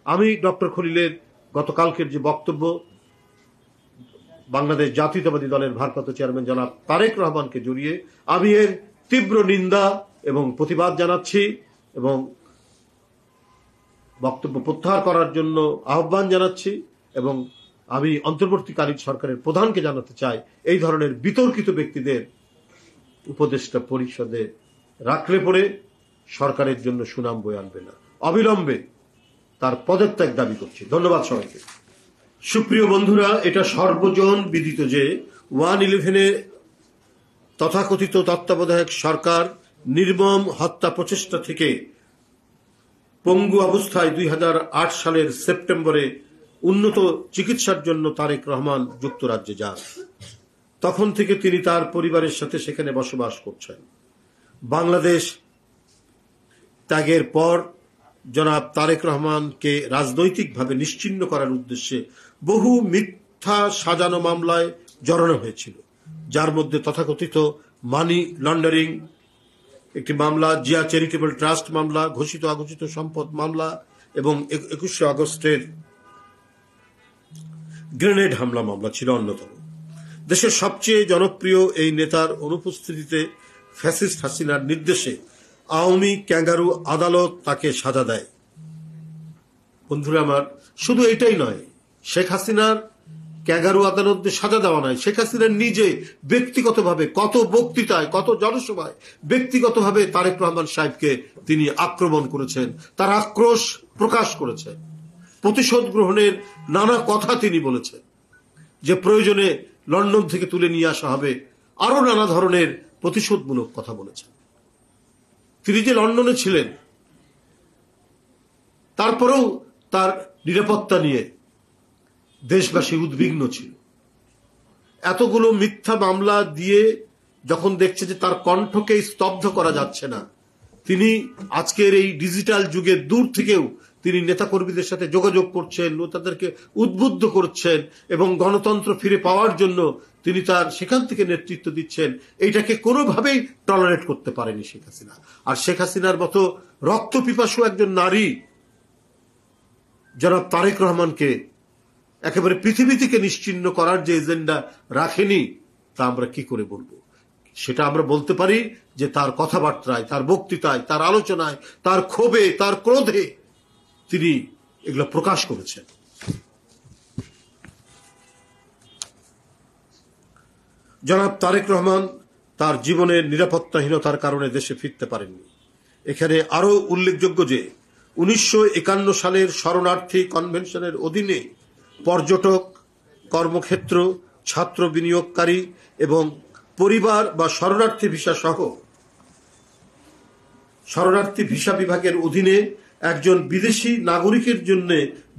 আমি ডক্টর খলিলের গতকালকের যে বক্তব্য, বাংলাদেশ জাতীয়তাবাদী দলের ভারপ্রাপ্ত চেয়ারম্যান জনাব তারেক রহমানকে জড়িয়ে আমি এর তীব্র নিন্দা এবং প্রতিবাদ জানাচ্ছি এবং বক্তব্য প্রত্যাহার করার জন্য আহ্বান জানাচ্ছি। এবং আমি অন্তর্বর্তীকালীন সরকারের প্রধানকে জানাতে চাই, এই ধরনের বিতর্কিত ব্যক্তিদের উপদেষ্টা পরিষদে রাখলে পরে সরকারের জন্য সুনাম বয়ে আনবে না। অবিলম্বে তার পদত্যাগ দাবি করছি। ধন্যবাদ সবাইকে। সুপ্রিয় বন্ধুরা, এটা সর্বজন বিদিত যে 111-এ তথাকথিত তত্ত্বাবধায়ক সরকার নির্মম হত্যা প্রচেষ্টা থেকে পঙ্গু অবস্থায় 2008 সালের সেপ্টেম্বরে উন্নত চিকিৎসার জন্য তারেক রহমান যুক্তরাজ্যে যান। তখন থেকে তিনি তার পরিবারের সাথে সেখানে বসবাস করছেন। বাংলাদেশ ত্যাগের পর জনাব তারেক রহমানকে রাজনৈতিকভাবে নিশ্চিহ্ন করার উদ্দেশ্যে বহু মিথ্যা সাজানো মামলায় জড়ানো হয়েছিল, যার মধ্যে তথাকথিত মানি লন্ডারিং একটি মামলা, জিয়া চ্যারিটেবল ট্রাস্ট মামলা, ঘোষিত অঘোষিত সম্পদ মামলা এবং 21শে আগস্টের গ্রেনেড হামলা মামলা ছিল অন্যতম। দেশের সবচেয়ে জনপ্রিয় এই নেতার অনুপস্থিতিতে ফ্যাসিস্ট হাসিনার নির্দেশে আওয়ামী ক্যাঙ্গারু আদালত তাকে সাজা দেয়। বন্ধুরা আমার, শুধু এটাই নয়, শেখ হাসিনার ক্যাঙ্গারু আদালতে সাজা দেওয়া নয়, শেখ হাসিনা নিজে ব্যক্তিগতভাবে কত বক্তৃতায়, কত জনসভায় ব্যক্তিগতভাবে তারেক রহমান সাহেবকে তিনি আক্রমণ করেছেন, তার আক্রোশ প্রকাশ করেছেন, প্রতিশোধ গ্রহণের নানা কথা তিনি বলেছেন, যে প্রয়োজনে লন্ডন থেকে তুলে নিয়ে আসা হবে, আরো নানা ধরনের প্রতিশোধমূলক কথা বলেছেন। তিনি যে লন্ডনে ছিলেন, তারপরেও তার নিরাপত্তা নিয়ে দেশবাসী উদ্বিগ্ন ছিল। এতগুলো মিথ্যা মামলা দিয়ে যখন দেখছে যে তার কণ্ঠকে স্তব্ধ করা যাচ্ছে না, তিনি আজকের এই ডিজিটাল যুগে দূর থেকেও তিনি নেতাকর্মীদের সাথে যোগাযোগ করছেন ও তাদেরকে উদ্বুদ্ধ করছেন এবং গণতন্ত্র ফিরে পাওয়ার জন্য তিনি তার সেখান থেকে নেতৃত্ব দিচ্ছেন। এইটাকে কোনোভাবেই টলারেট করতে পারেনি শেখ হাসিনা। আর শেখ হাসিনার মতো রক্ত পিপাসু একজন নারী জনাব তারেক রহমানকে একেবারে পৃথিবী থেকে নিশ্চিহ্ন করার যে এজেন্ডা রাখেনি, তা আমরা কি করে বলবো? সেটা আমরা বলতে পারি যে তার কথাবার্তায়, তার বক্তৃতায়, তার আলোচনায়, তার ক্ষোভে, তার ক্রোধে তিনি এগুলো প্রকাশ করেছেন। জনাব তারেক রহমান তার জীবনের নিরাপত্তাহীনতার কারণে দেশে ফিরতে পারেননি। এখানে আরো উল্লেখযোগ্য যে 1951 সালের শরণার্থী কনভেনশনের অধীনে পর্যটক, কর্মক্ষেত্র, ছাত্র বিনিয়োগকারী এবং পরিবার বা শরণার্থী ভিসা সহ শরণার্থী ভিসা বিভাগের অধীনে একজন বিদেশি নাগরিকের জন্য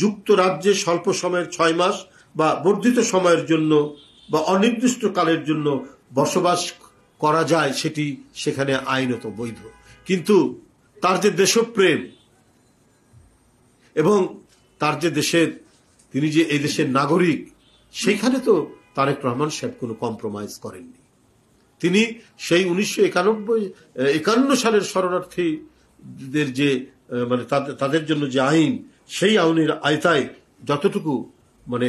যুক্তরাজ্যে স্বল্প সময়ের 6 মাস বা বর্ধিত সময়ের জন্য বা অনির্দিষ্টকালের জন্য বসবাস করা যায়, সেটি সেখানে আইনত বৈধ। কিন্তু তার যে দেশপ্রেম এবং তার যে দেশের, তিনি যে এই দেশের নাগরিক, সেইখানে তো তারেক রহমান সাহেব কোনো কম্প্রোমাইজ করেননি। তিনি সেই 1951 সালের শরণার্থীদের যে মানে তাদের জন্য যে আইন, সেই আইনের আয়তায় যতটুকু মানে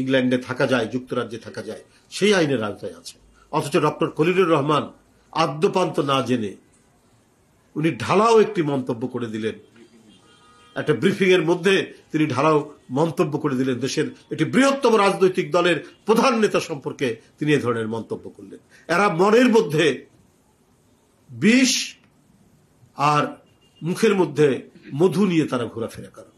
ইংল্যান্ডে থাকা যায়, যুক্তরাজ্যে থাকা যায়, সেই আইনের আওতায় আছে। অথচ ডক্টর খলিলুর রহমান আদ্যপান্ত না জেনে উনি ঢালাও একটি মন্তব্য করে দিলেন। একটা ব্রিফিং এর মধ্যে তিনি ঢালাও মন্তব্য করে দিলেন। দেশের একটি বৃহত্তম রাজনৈতিক দলের প্রধান নেতা সম্পর্কে তিনি এ ধরনের মন্তব্য করলেন। এরা মনের মধ্যে বিষ আর মুখের মধ্যে মধু নিয়ে তারা ঘোরাফেরা করে।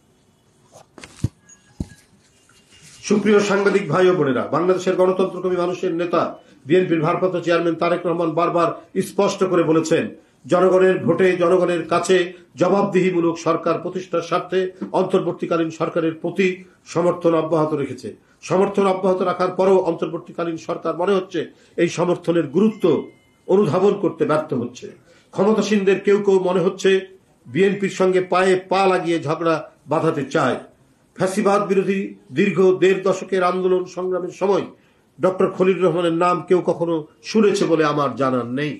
সুপ্রিয় সাংবাদিক ভাই ও বোনেরা, বাংলাদেশের গণতন্ত্রকামী মানুষের নেতা বিএনপির ভারপ্রাপ্ত চেয়ারম্যান তারেক রহমান বারবার স্পষ্ট করে বলেছেন, জনগণের ভোটে জনগণের কাছে জবাবদিহিমূলক সরকার প্রতিষ্ঠার স্বার্থে অন্তর্বর্তীকালীন সরকারের প্রতি সমর্থন অব্যাহত রেখেছে। সমর্থন অব্যাহত রাখার পরেও অন্তর্বর্তীকালীন সরকার মনে হচ্ছে এই সমর্থনের গুরুত্ব অনুধাবন করতে ব্যর্থ হচ্ছে। ক্ষমতাসীনদের কেউ কেউ মনে হচ্ছে বিএনপির সঙ্গে পায়ে পা লাগিয়ে ঝগড়া বাঁধাতে চায়। ফ্যাসিবাদ বিরোধী দীর্ঘ 1.5 দশকের আন্দোলন সংগ্রামের সময় ডক্টর খলিলুর রহমানের নাম কেউ কখনো শুনেছে বলে আমার জানা নেই।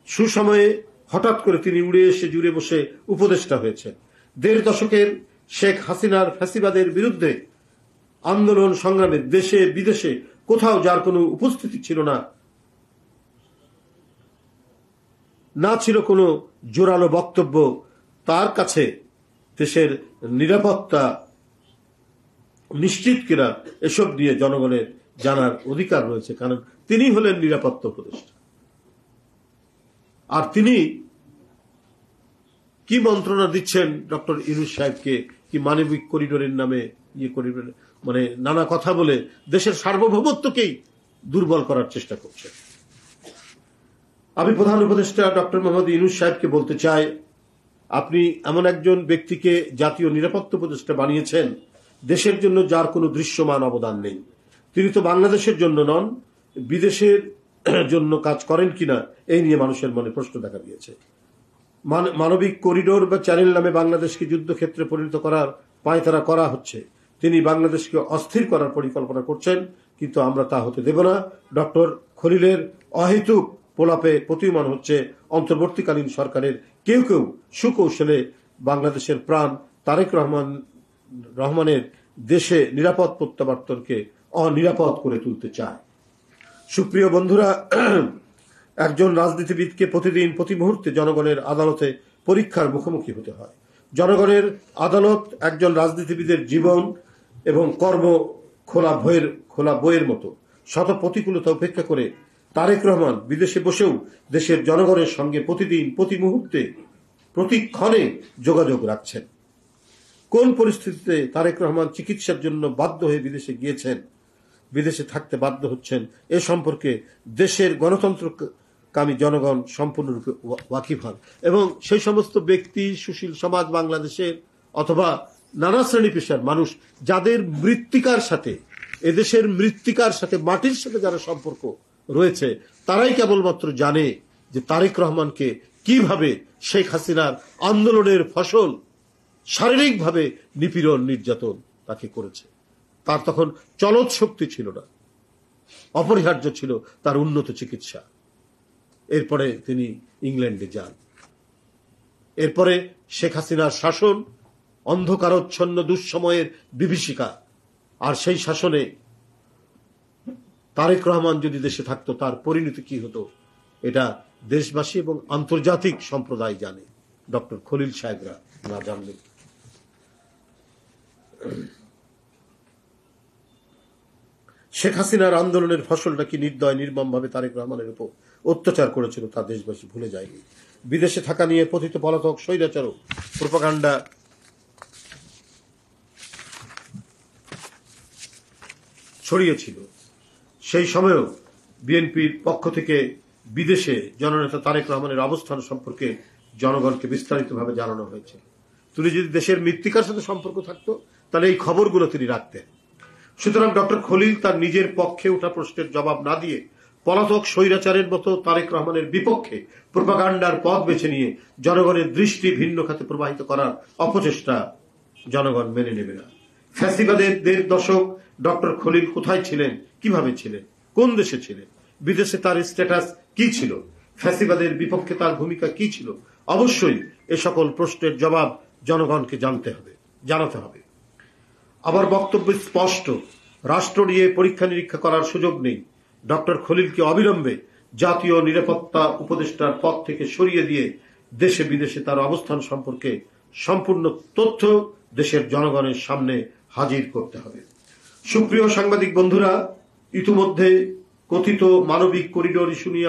সুসময়ে হঠাৎ করে তিনি উড়ে এসে জুড়ে বসে উপদেষ্টা হয়েছেন। 1.5 দশকের শেখ হাসিনার ফ্যাসিবাদের বিরুদ্ধে আন্দোলন সংগ্রামে দেশে বিদেশে কোথাও যার কোনো উপস্থিতি ছিল না, না ছিল কোনো জোরালো বক্তব্য, তার কাছে দেশের নিরাপত্তা নিশ্চিত কিনা এসব নিয়ে জনগণের জানার অধিকার রয়েছে, কারণ তিনি হলেন নিরাপত্তা উপদেষ্টা। আর তিনি কি মন্ত্রণা দিচ্ছেন ডক্টর ইউনূস সাহেবকে, কি মানবিক করিডোরের নামে করিডোর মানে নানা কথা বলে দেশের সার্বভৌমত্বকেই দুর্বল করার চেষ্টা করছে। আমি প্রধান উপদেষ্টা ডক্টর মোহাম্মদ ইউনূস সাহেবকে বলতে চাই, আপনি এমন একজন ব্যক্তিকে জাতীয় নিরাপত্তা উপদেষ্টা বানিয়েছেন দেশের জন্য যার কোনো দৃশ্যমান অবদান নেই। তিনি তো বাংলাদেশের জন্য নন, বিদেশের জন্য কাজ করেন কিনা এই নিয়ে মানুষের মনে প্রশ্ন দেখা দিয়েছে। মানবিক করিডোর বা চ্যানেল নামে বাংলাদেশকে যুদ্ধক্ষেত্রে পরিণত করার পায়তারা করা হচ্ছে। তিনি বাংলাদেশকে অস্থির করার পরিকল্পনা করছেন, কিন্তু আমরা তা হতে দেব না। ডক্টর খলিলের অহেতুক প্রলাপে প্রতীয়মান হচ্ছে অন্তর্বর্তীকালীন সরকারের কেউ কেউ সুকৌশলে বাংলাদেশের প্রাণ তারেক রহমানের দেশে নিরাপদ প্রত্যাবর্তনকে অনিরাপদ করে তুলতে চায়। সুপ্রিয় বন্ধুরা, একজন রাজনীতিবিদকে প্রতিদিন প্রতি মুহূর্তে জনগণের আদালতে পরীক্ষার মুখোমুখি হতে হয়। জনগণের আদালত একজন রাজনীতিবিদের জীবন এবং কর্ম খোলা বইয়ের মতো। শত প্রতিকূলতা উপেক্ষা করে তারেক রহমান বিদেশে বসেও দেশের জনগণের সঙ্গে প্রতিদিন প্রতি মুহূর্তে প্রতিক্ষণে যোগাযোগ রাখছেন। কোন পরিস্থিতিতে তারেক রহমান চিকিৎসার জন্য বাধ্য হয়ে বিদেশে গিয়েছেন, বিদেশে থাকতে বাধ্য হচ্ছেন, এ সম্পর্কে দেশের গণতন্ত্রকামী জনগণ সম্পূর্ণরূপে ওয়াকিফ হন। এবং সেই সমস্ত ব্যক্তি, সুশীল সমাজ বাংলাদেশের অথবা নানা শ্রেণী পেশার মানুষ যাদের মৃত্তিকার সাথে, এদেশের মৃত্তিকার সাথে, মাটির সাথে যারা সম্পর্ক রয়েছে, তারাই কেবলমাত্র জানে যে তারেক রহমানকে কিভাবে শেখ হাসিনার আন্দোলনের ফসল শারীরিকভাবে নিপীড়ন নির্যাতন তাকে করেছে। তার তখন চলৎ শক্তি ছিল না, অপরিহার্য ছিল তার উন্নত চিকিৎসা। এরপরে তিনি ইংল্যান্ডে যান। এরপরে শেখ হাসিনার শাসন অন্ধকারচ্ছন্ন দুঃসময়ের বিভীষিকা। আর সেই শাসনে তারেক রহমান যদি দেশে থাকতো তার পরিণতি কি হতো এটা দেশবাসী এবং আন্তর্জাতিক সম্প্রদায় জানে, ডক্টর খলিল সাহেবরা না জানলে। শেখ হাসিনার আন্দোলনের ফসলটা কি নির্দয় নির্মমভাবে তারেক রহমানের উপর অত্যাচার করেছিল তা দেশবাসী ভুলে যায়নি। বিদেশে থাকা নিয়ে পতিত পলাতক স্বৈরাচারক প্রোপাগান্ডা ছড়িয়েছিল। সেই সময়েও বিএনপির পক্ষ থেকে বিদেশে জননেতা তারেক রহমানের অবস্থান সম্পর্কে জনগণকে বিস্তারিতভাবে জানানো হয়েছে। তিনি যদি দেশের মৃত্তিকার সাথে সম্পর্ক থাকতো তাহলে এই খবরগুলো তিনি রাখতেন। সুতরাং ডক্টর খলিল তার নিজের পক্ষে ওঠা প্রশ্নের জবাব না দিয়ে পলাতক স্বৈরাচারের মতো তারেক রহমানের বিপক্ষে প্রোপাগান্ডার পথ বেছে নিয়ে জনগণের দৃষ্টি ভিন্ন খাতে প্রবাহিত করার অপচেষ্টা জনগণ মেনে নেবে না। ফ্যাসিবাদের ১.৫ দশক ডক্টর খলিল কোথায় ছিলেন, কিভাবে ছিলেন, কোন দেশে ছিলেন, বিদেশে তার স্ট্যাটাস কি ছিল, ফ্যাসিবাদের বিপক্ষে তার ভূমিকা কি ছিল, অবশ্যই এ সকল প্রশ্নের জবাব জনগণকে জানাতে হবে। আবার বক্তব্য স্পষ্ট, রাষ্ট্র নিয়ে পরীক্ষা নিরীক্ষা করার সুযোগ নেই। ডক্টর খলিলকে অবিলম্বে জাতীয় নিরাপত্তা উপদেষ্টার পদ থেকে সরিয়ে দিয়ে দেশে বিদেশে তার অবস্থান সম্পর্কে সম্পূর্ণ তথ্য দেশের জনগণের সামনে হাজির করতে হবে। সুপ্রিয় সাংবাদিক বন্ধুরা, ইতিমধ্যে কথিত মানবিক করিডোর ইস্যু নিয়ে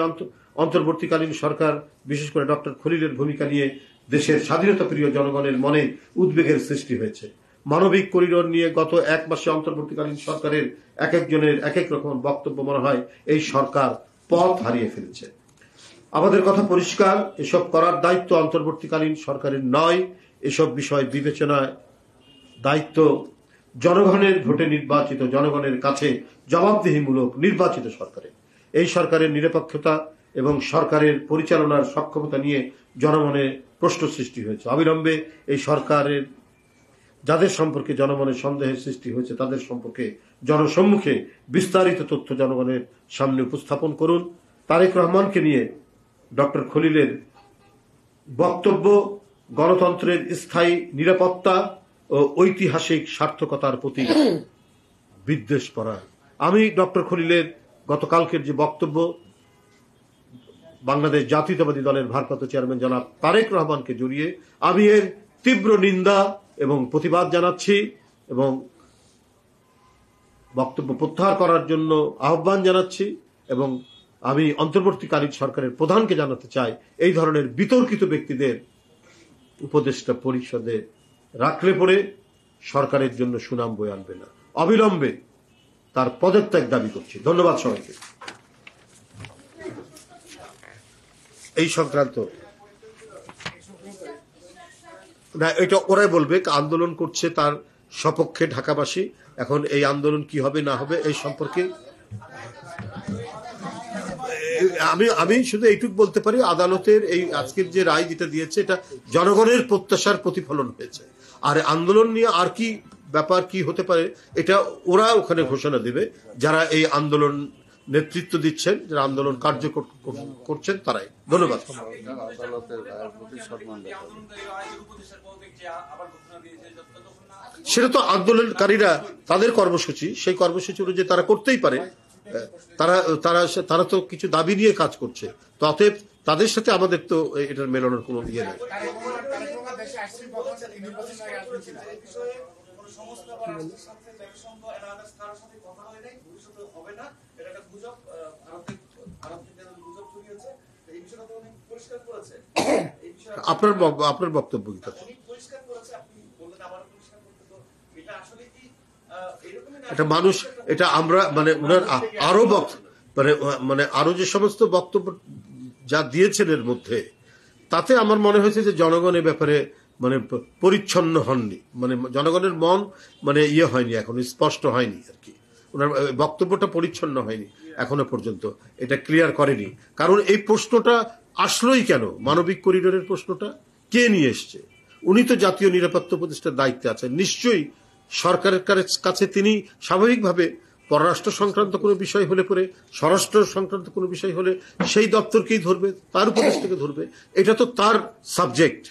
অন্তর্বর্তীকালীন সরকার, বিশেষ করে ডক্টর খলিলের ভূমিকা নিয়ে দেশের স্বাধীনতা প্রিয় জনগণের মনে উদ্বেগের সৃষ্টি হয়েছে। মানবিক করিডোর নিয়ে গত ১ মাসে অন্তর্বর্তীকালীন সরকারের এক একজনের এক এক রকম বক্তব্য, মনে হয় এই সরকার পথ হারিয়ে ফেলেছে। আমাদের কথা পরিষ্কার, এসব করার দায়িত্ব অন্তর্বর্তীকালীন সরকারের নয়। এসব বিষয় বিবেচনায় দায়িত্ব জনগণের ভোটে নির্বাচিত, জনগণের কাছে জবাবদিহিমূলক নির্বাচিত সরকারের। এই সরকারের নিরপেক্ষতা এবং সরকারের পরিচালনার সক্ষমতা নিয়ে জনমনে প্রশ্ন সৃষ্টি হয়েছে। অবিলম্বে এই সরকারের যাদের সম্পর্কে জনমনে সন্দেহের সৃষ্টি হয়েছে তাদের সম্পর্কে জনসম্মুখে বিস্তারিত তথ্য জনগণের সামনে উপস্থাপন করুন। তারেক রহমানকে নিয়ে ডক্টর খলিলের বক্তব্য গণতন্ত্রের স্থায়ী নিরাপত্তা ও ঐতিহাসিক সার্থকতার প্রতি বিদ্বেষ পরায়ণ। আমি ডক্টর খলিলের গতকালকের যে বক্তব্য, বাংলাদেশ জাতীয়তাবাদী দলের ভারপ্রাপ্ত চেয়ারম্যান জনাব তারেক রহমানকে জড়িয়ে আমি এর তীব্র নিন্দা এবং প্রতিবাদ জানাচ্ছি এবং বক্তব্য প্রত্যাহার করার জন্য আহ্বান জানাচ্ছি এবং আমি অন্তর্বর্তীকালীন সরকারের প্রধানকে জানাতে চাই এই ধরনের বিতর্কিত ব্যক্তিদের উপদেষ্টা পরিষদে রাখলে পরে সরকারের জন্য সুনাম বয়ে আনবে না। অবিলম্বে তার পদত্যাগ দাবি করছি। ধন্যবাদ সবাইকে। এই সংক্রান্ত না, এটা ওরাই বলবে। আন্দোলন করছে তার সপক্ষে ঢাকাবাসী। এখন এই আন্দোলন কি হবে না হবে এই সম্পর্কে আমি শুধু এইটুকু বলতে পারি, আদালতের এই আজকের যে রায় যেটা দিয়েছে এটা জনগণের প্রত্যাশার প্রতিফলন হয়েছে। আর আন্দোলন নিয়ে আর কি ব্যাপার কি হতে পারে এটা ওরা ওখানে ঘোষণা দেবে, যারা এই আন্দোলন নেতৃত্ব দিচ্ছেন, যারা আন্দোলন কার্যকর করছেন তারাই। ধন্যবাদ। সেটা তো আন্দোলনকারীরা তাদের কর্মসূচি, সেই কর্মসূচি অনুযায়ী তারা করতেই পারে। তারা তো কিছু দাবি নিয়ে কাজ করছে, তো অতএব তাদের সাথে আমাদের তো এটার মেলানোর কোনো ইয়ে নেই। আপনার বক্তব্য কি? এটা মানুষ, এটা আমরা মানে ওনার আরো মানে আরো যে সমস্ত বক্তব্য যা দিয়েছেন এর মধ্যে, তাতে আমার মনে হয়েছে যে জনগণ এ ব্যাপারে মানে পরিচ্ছন্ন হননি, মানে জনগণের মন মানে ইয়ে হয়নি, এখন স্পষ্ট হয়নি আর কি। ওনার বক্তব্যটা পরিচ্ছন্ন হয়নি এখনো পর্যন্ত, এটা ক্লিয়ার করেনি। কারণ এই প্রশ্নটা আসলোই কেন, মানবিক করিডোরের প্রশ্নটা কে নিয়ে এসছে? উনি তো জাতীয় নিরাপত্তা উপদেষ্টার দায়িত্বে আছেন, নিশ্চয়ই সরকারের কাছে তিনি স্বাভাবিকভাবে পররাষ্ট্র সংক্রান্ত কোনো বিষয় হলে পরে, স্বরাষ্ট্র সংক্রান্ত কোনো বিষয় হলে সেই দপ্তরকেই ধরবে, তার উপদেষ্টাকে ধরবে। এটা তো তার সাবজেক্ট।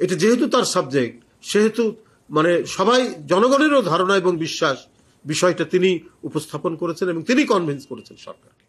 এটা যেহেতু তার সাবজেক্ট, সেহেতু মানে সবাই জনগণেরও ধারণা এবং বিশ্বাস বিষয়টা তিনি উপস্থাপন করেছেন এবং তিনি কনভিন্স করেছেন সরকারকে।